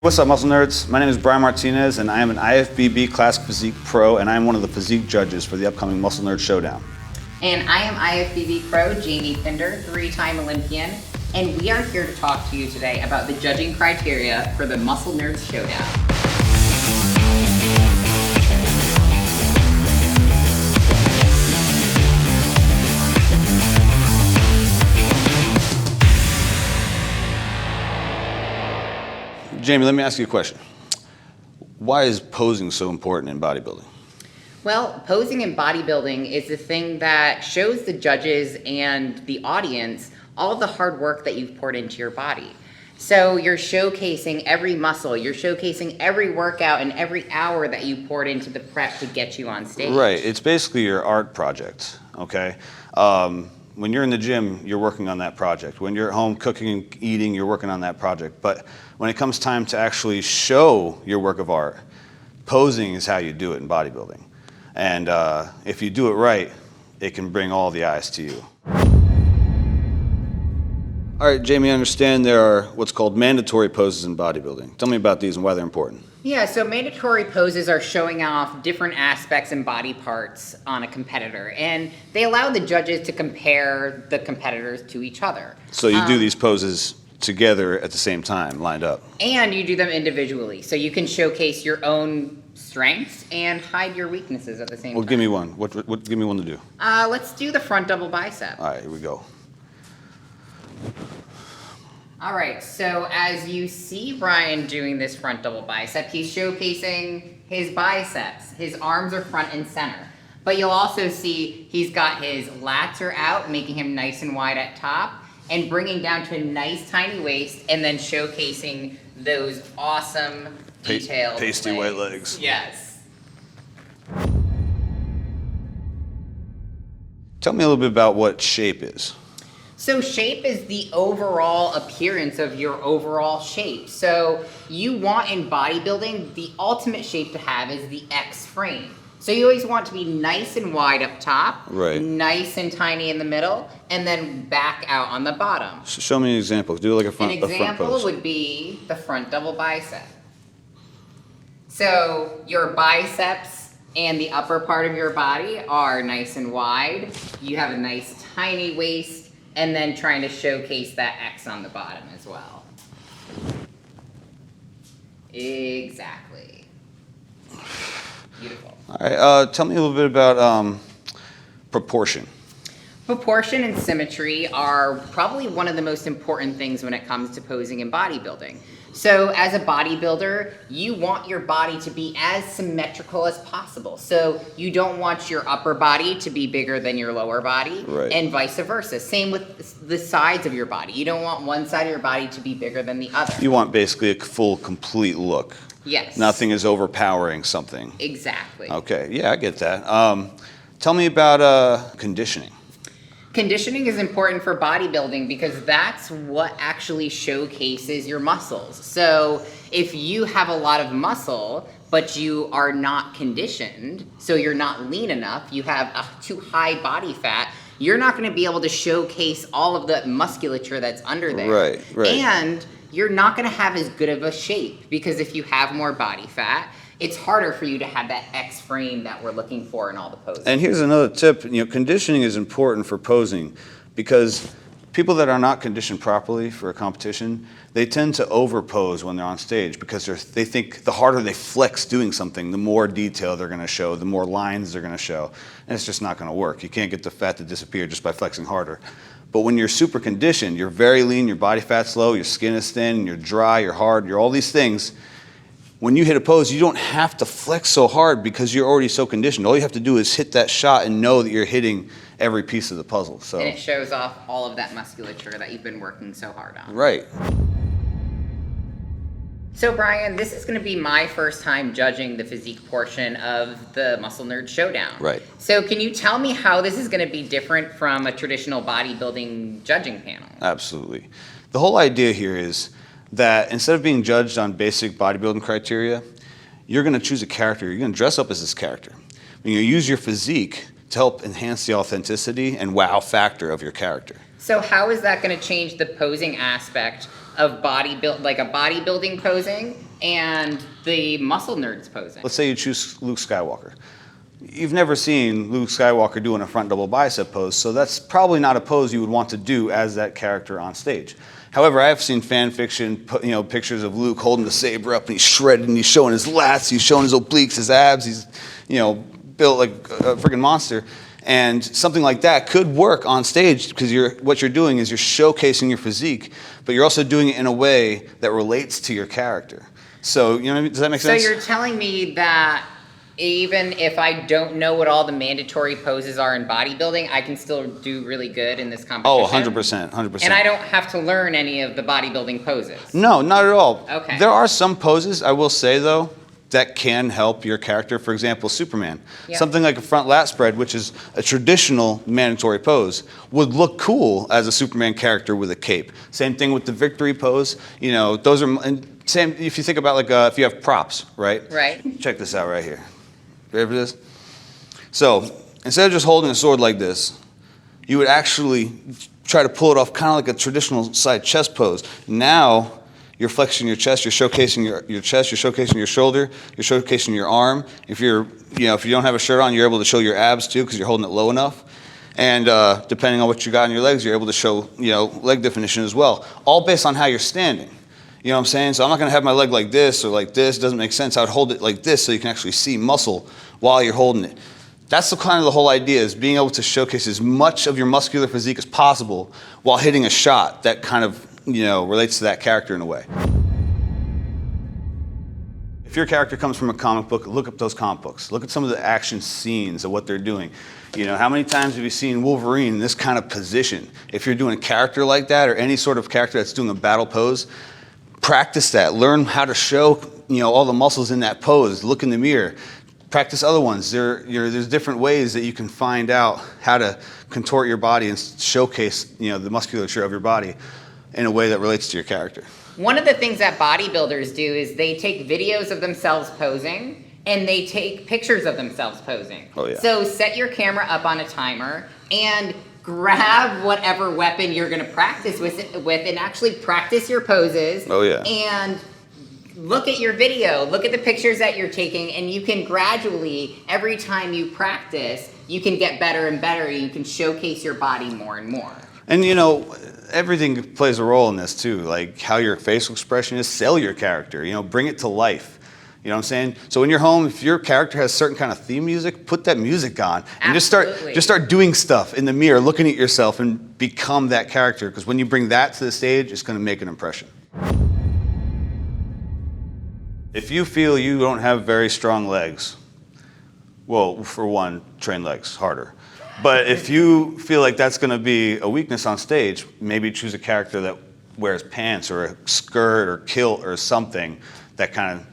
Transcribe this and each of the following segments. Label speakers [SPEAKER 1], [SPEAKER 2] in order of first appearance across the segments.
[SPEAKER 1] What's up, Muscle Nerds? My name is Brian Martinez, and I am an IFBB Classic Physique Pro, and I am one of the physique judges for the upcoming Muscle Nerd Showdown.
[SPEAKER 2] And I am IFBB Pro Jamie Pinder, 3-time Olympian, and we are here to talk to you today about the judging criteria for the Muscle Nerd Showdown.
[SPEAKER 1] Jamie, let me ask you a question. Why is posing so important in bodybuilding?
[SPEAKER 2] Well, posing in bodybuilding is the thing that shows the judges and the audience all of the hard work that you've poured into your body. So you're showcasing every muscle, you're showcasing every workout and every hour that you poured into the prep to get you on stage.
[SPEAKER 1] Right, it's basically your art project, okay? When you're in the gym, you're working on that project. When you're at home cooking and eating, you're working on that project. But when it comes time to actually show your work of art, posing is how you do it in bodybuilding. And if you do it right, it can bring all the eyes to you. All right, Jamie, I understand there are what's called mandatory poses in bodybuilding. Tell me about these and why they're important.
[SPEAKER 2] Yeah, so mandatory poses are showing off different aspects and body parts on a competitor, and they allow the judges to compare the competitors to each other.
[SPEAKER 1] So you do these poses together at the same time, lined up?
[SPEAKER 2] And you do them individually, so you can showcase your own strengths and hide your weaknesses at the same time.
[SPEAKER 1] Well, give me one. Give me one to do.
[SPEAKER 2] Let's do the front double bicep.
[SPEAKER 1] All right, here we go.
[SPEAKER 2] All right, so as you see Brian doing this front double bicep, he's showcasing his biceps. His arms are front and center. But you'll also see he's got his lats are out, making him nice and wide at top, and bringing down to a nice tiny waist, and then showcasing those awesome detailed
[SPEAKER 1] pasty white legs.
[SPEAKER 2] Yes.
[SPEAKER 1] Tell me a little bit about what shape is.
[SPEAKER 2] So shape is the overall appearance of your overall shape. So you want in bodybuilding, the ultimate shape to have is the X frame. So you always want to be nice and wide up top,
[SPEAKER 1] right,
[SPEAKER 2] nice and tiny in the middle, and then back out on the bottom.
[SPEAKER 1] Show me an example. Do like a front pose. An
[SPEAKER 2] example would be the front double bicep. So your biceps and the upper part of your body are nice and wide. You have a nice tiny waist, and then trying to showcase that X on the bottom as well. Exactly. Beautiful.
[SPEAKER 1] All right, tell me a little bit about proportion.
[SPEAKER 2] Proportion and symmetry are probably one of the most important things when it comes to posing in bodybuilding. So as a bodybuilder, you want your body to be as symmetrical as possible. So you don't want your upper body to be bigger than your lower body,
[SPEAKER 1] right,
[SPEAKER 2] and vice versa. Same with the sides of your body. You don't want one side of your body to be bigger than the other.
[SPEAKER 1] You want basically a full, complete look.
[SPEAKER 2] Yes.
[SPEAKER 1] Nothing is overpowering something.
[SPEAKER 2] Exactly.
[SPEAKER 1] Okay, yeah, I get that. Tell me about conditioning.
[SPEAKER 2] Conditioning is important for bodybuilding because that's what actually showcases your muscles. So if you have a lot of muscle, but you are not conditioned, so you're not lean enough, you have a too high body fat, you're not going to be able to showcase all of the musculature that's under there.
[SPEAKER 1] Right, right.
[SPEAKER 2] And you're not going to have as good of a shape because if you have more body fat, it's harder for you to have that X frame that we're looking for in all the poses.
[SPEAKER 1] And here's another tip. Conditioning is important for posing because people that are not conditioned properly for a competition, they tend to overpose when they're on stage because they think the harder they flex doing something, the more detail they're going to show, the more lines they're going to show. And it's just not going to work. You can't get the fat to disappear just by flexing harder. But when you're super conditioned, you're very lean, your body fat's low, your skin is thin, you're dry, you're hard, you're all these things. When you hit a pose, you don't have to flex so hard because you're already so conditioned. All you have to do is hit that shot and know that you're hitting every piece of the puzzle. So.
[SPEAKER 2] And it shows off all of that musculature that you've been working so hard on.
[SPEAKER 1] Right.
[SPEAKER 2] So Brian, this is going to be my first time judging the physique portion of the Muscle Nerd Showdown.
[SPEAKER 1] Right.
[SPEAKER 2] So can you tell me how this is going to be different from a traditional bodybuilding judging panel?
[SPEAKER 1] Absolutely. The whole idea here is that instead of being judged on basic bodybuilding criteria, you're going to choose a character. You're going to dress up as this character. You use your physique to help enhance the authenticity and wow factor of your character.
[SPEAKER 2] So how is that going to change the posing aspect of like a bodybuilding posing and the muscle nerds posing.
[SPEAKER 1] Let's say you choose Luke Skywalker. You've never seen Luke Skywalker doing a front double bicep pose, so that's probably not a pose you would want to do as that character on stage. However, I've seen fan fiction, pictures of Luke holding the saber up and he's shredded and he's showing his lats, he's showing his obliques, his abs, he's, built like a freaking monster. And something like that could work on stage because what you're doing is you're showcasing your physique, but you're also doing it in a way that relates to your character. So, you know what I mean? Does that make sense?
[SPEAKER 2] So you're telling me that even if I don't know what all the mandatory poses are in bodybuilding, I can still do really good in this competition?
[SPEAKER 1] Oh, 100%, 100%.
[SPEAKER 2] And I don't have to learn any of the bodybuilding poses?
[SPEAKER 1] No, not at all.
[SPEAKER 2] Okay.
[SPEAKER 1] There are some poses, I will say though, that can help your character. For example, Superman.
[SPEAKER 2] Yep. Something
[SPEAKER 1] Something like a front lat spread, which is a traditional mandatory pose, would look cool as a Superman character with a cape. Same thing with the victory pose. Those are, and same if you think about like if you have props, right?
[SPEAKER 2] Right.
[SPEAKER 1] Check this out right here. Ready for this? So instead of just holding a sword like this, you would actually try to pull it off kind of like a traditional side chest pose. Now you're flexing your chest, you're showcasing your chest, you're showcasing your shoulder, you're showcasing your arm. If if you don't have a shirt on, you're able to show your abs too because you're holding it low enough. And depending on what you got in your legs, you're able to show leg definition as well. All based on how you're standing. You know what I'm saying? So I'm not gonna have my leg like this or like this. It doesn't make sense. I would hold it like this so you can actually see muscle while you're holding it. That's the whole idea, is being able to showcase as much of your muscular physique as possible while hitting a shot that kind of, relates to that character in a way. If your character comes from a comic book, look up those comic books. Look at some of the action scenes of what they're doing. How many times have you seen Wolverine in this kind of position? If you're doing a character like that or any sort of character that's doing a battle pose, practice that. Learn how to show, all the muscles in that pose. Look in the mirror. Practice other ones. There's different ways that you can find out how to contort your body and showcase, the musculature of your body in a way that relates to your character.
[SPEAKER 2] One of the things that bodybuilders do is they take videos of themselves posing and they take pictures of themselves posing.
[SPEAKER 1] Oh, yeah.
[SPEAKER 2] So set your camera up on a timer and grab whatever weapon you're going to practice with and actually practice your poses.
[SPEAKER 1] Oh, yeah.
[SPEAKER 2] And look at your video, look at the pictures that you're taking, and you can gradually, every time you practice, you can get better and better. You can showcase your body more and more.
[SPEAKER 1] And everything plays a role in this too, like how your facial expression is. Sell your character, bring it to life. You know what I'm saying? So in your home, if your character has certain kind of theme music, put that music on and just start doing stuff in the mirror, looking at yourself, and become that character. Because when you bring that to the stage, it's going to make an impression. If you feel you don't have very strong legs, well, for one, train legs harder. But if you feel like that's going to be a weakness on stage, maybe choose a character that wears pants or a skirt or kilt or something that kind of,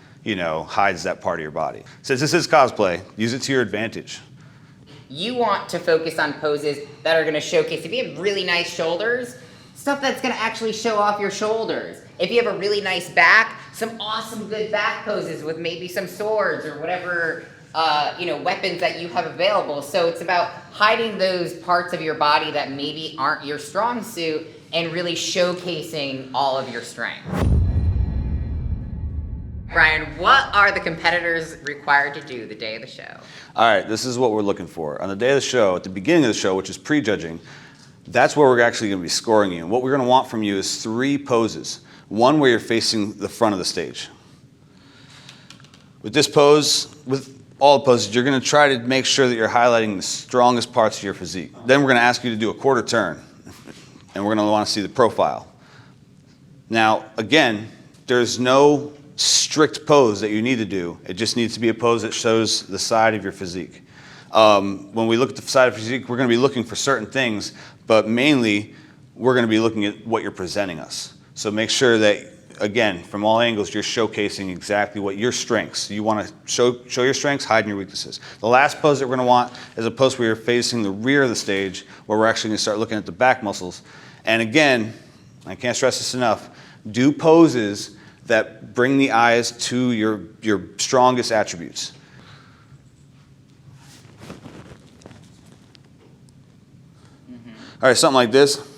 [SPEAKER 1] hides that part of your body. Since this is cosplay, use it to your advantage.
[SPEAKER 2] You want to focus on poses that are going to showcase, if you have really nice shoulders, stuff that's going to actually show off your shoulders. If you have a really nice back, some awesome good back poses with maybe some swords or whatever weapons that you have available. So it's about hiding those parts of your body that maybe aren't your strong suit and really showcasing all of your strength. Brian, what are the competitors required to do the day of the show?
[SPEAKER 1] All right, this is what we're looking for. On the day of the show, at the beginning of the show, which is pre-judging, that's where we're actually going to be scoring you. And what we're going to want from you is 3 poses. One where you're facing the front of the stage. With this pose, with all the poses, you're going to try to make sure that you're highlighting the strongest parts of your physique. Then we're going to ask you to do a quarter turn, and we're going to want to see the profile. Now, again, there's no strict pose that you need to do. It just needs to be a pose that shows the side of your physique. When we look at the side of physique, we're going to be looking for certain things, but mainly we're going to be looking at what you're presenting us. So make sure that, again, from all angles, you're showcasing exactly what your strengths. You want to show your strengths, hiding your weaknesses. The last pose that we're going to want is a pose where you're facing the rear of the stage, where we're actually going to start looking at the back muscles. And again, I can't stress this enough, do poses that bring the eyes to your strongest attributes. All right, something like this.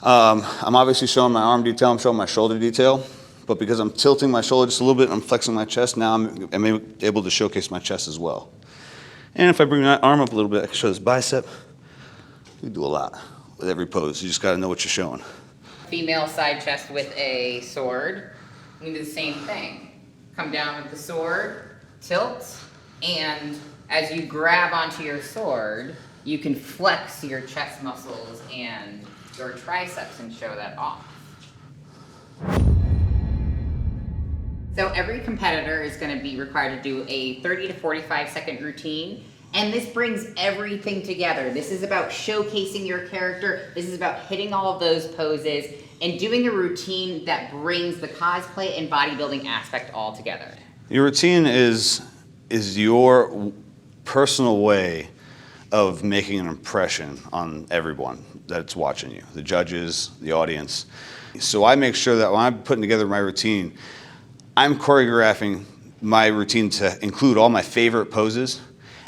[SPEAKER 1] I'm obviously showing my arm detail, I'm showing my shoulder detail. but because I'm tilting my shoulder just a little bit and I'm flexing my chest, now I'm able to showcase my chest as well. And if I bring my arm up a little bit, I can show this bicep. You do a lot with every pose. You just got to know what you're showing.
[SPEAKER 2] Female side chest with a sword. You can do the same thing. Come down with the sword, tilt, and as you grab onto your sword, you can flex your chest muscles and your triceps and show that off. So every competitor is going to be required to do a 30 to 45 second routine, and this brings everything together. This is about showcasing your character. This is about hitting all of those poses and doing a routine that brings the cosplay and bodybuilding aspect all together.
[SPEAKER 1] Your routine is your personal way of making an impression on everyone that's watching you, the judges, the audience. So I make sure that when I'm putting together my routine, I'm choreographing my routine to include all my favorite poses,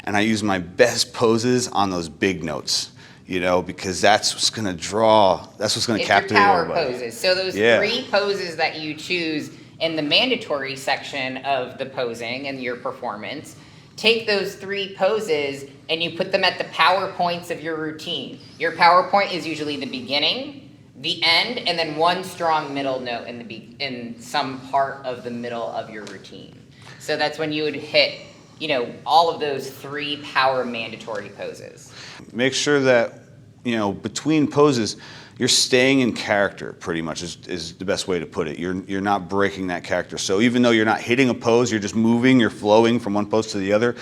[SPEAKER 1] and I use my best poses on those big notes, you know, because that's what's going to draw, that's what's going to captivate
[SPEAKER 2] power
[SPEAKER 1] everybody.
[SPEAKER 2] Poses. So those 3 poses that you choose in the mandatory section of the posing and your performance, take those 3 poses and you put them at the power points of your routine. Your power point is usually the beginning, the end, and then one strong middle note in some part of the middle of your routine. So that's when you would hit, you know, all of those 3 power mandatory poses.
[SPEAKER 1] Make sure that, you know, between poses, you're staying in character pretty much is the best way to put it. You're not breaking that character. So even though you're not hitting a pose, you're just moving, you're flowing from one pose to the other,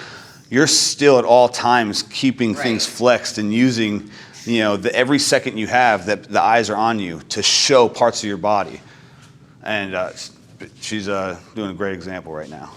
[SPEAKER 1] you're still at all times keeping things flexed and using, you know, every second you have that the eyes are on you to show parts of your body. And she's doing a great example right now.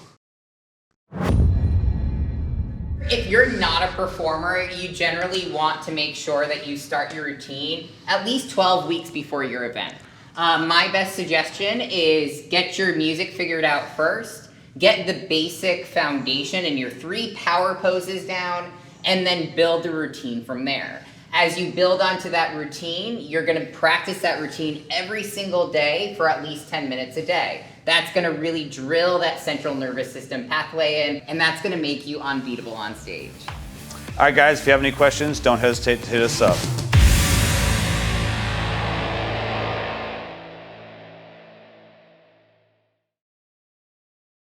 [SPEAKER 2] If you're not a performer, you generally want to make sure that you start your routine at least 12 weeks before your event. My best suggestion is get your music figured out first, get the basic foundation and your 3 power poses down, and then build the routine from there. As you build onto that routine, you're going to practice that routine every single day for at least 10 minutes a day. That's going to really drill that central nervous system pathway in, and that's going to make you unbeatable on stage.
[SPEAKER 1] All right, guys, if you have any questions, don't hesitate to hit us up.